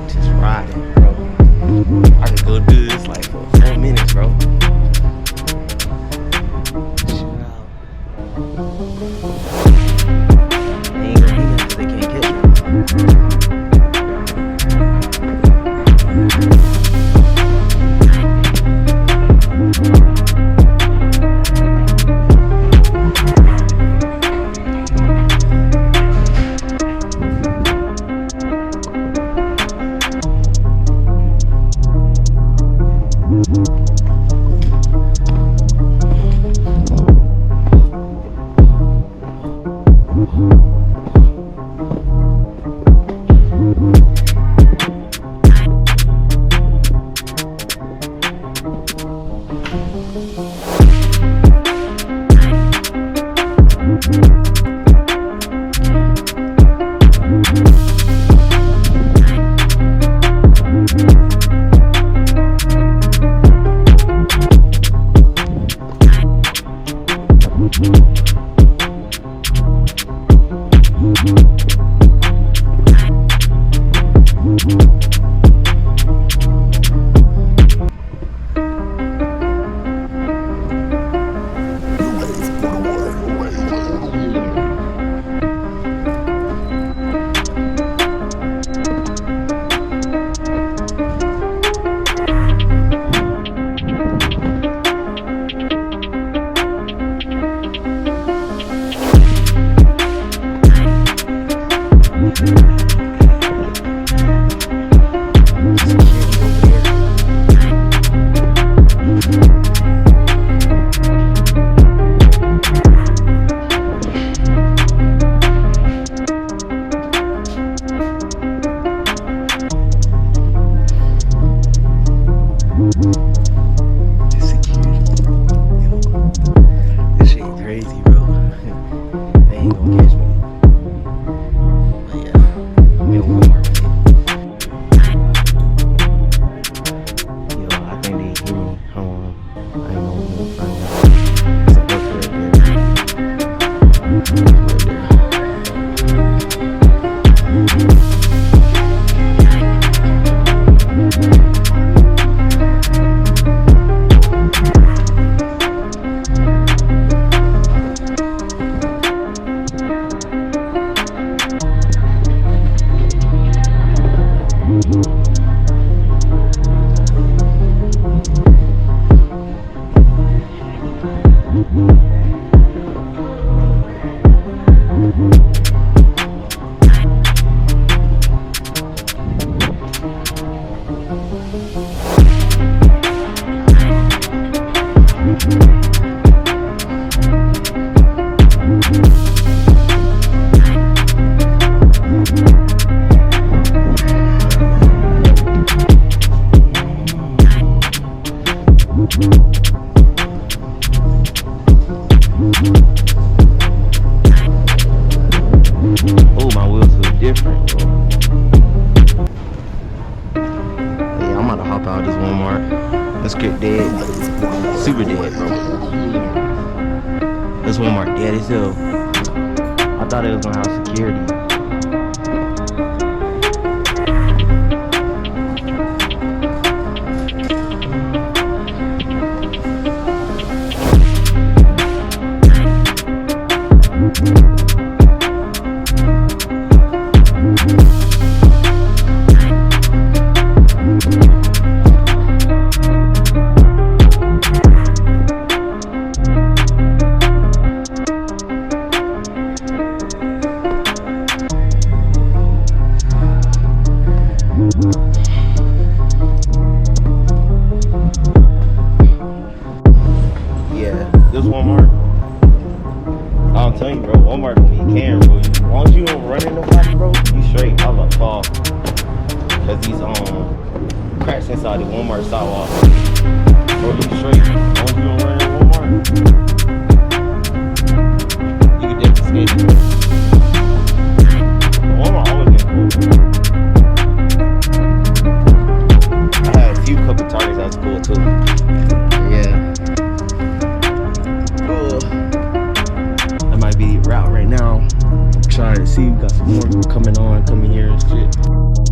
Just riding, bro. I could go do this like for 4 minutes, bro. Chill out. They ain't gonna be there 'cause they can't catch me. as hell. I thought it was gonna have security. Yeah, this Walmart. I'm telling you, bro, Walmart don't be caring, bro. As long as you don't run into nobody, bro, you straight. I was like, fall. Cause these cracks inside the Walmart sidewalk. Bro, you straight. As long as you don't run into Walmart, you can definitely skate it. Walmart always been cool. I had a few couple targets that was cool too. Yeah. That might be the route right now. I'm trying to see, we got some more coming here and shit.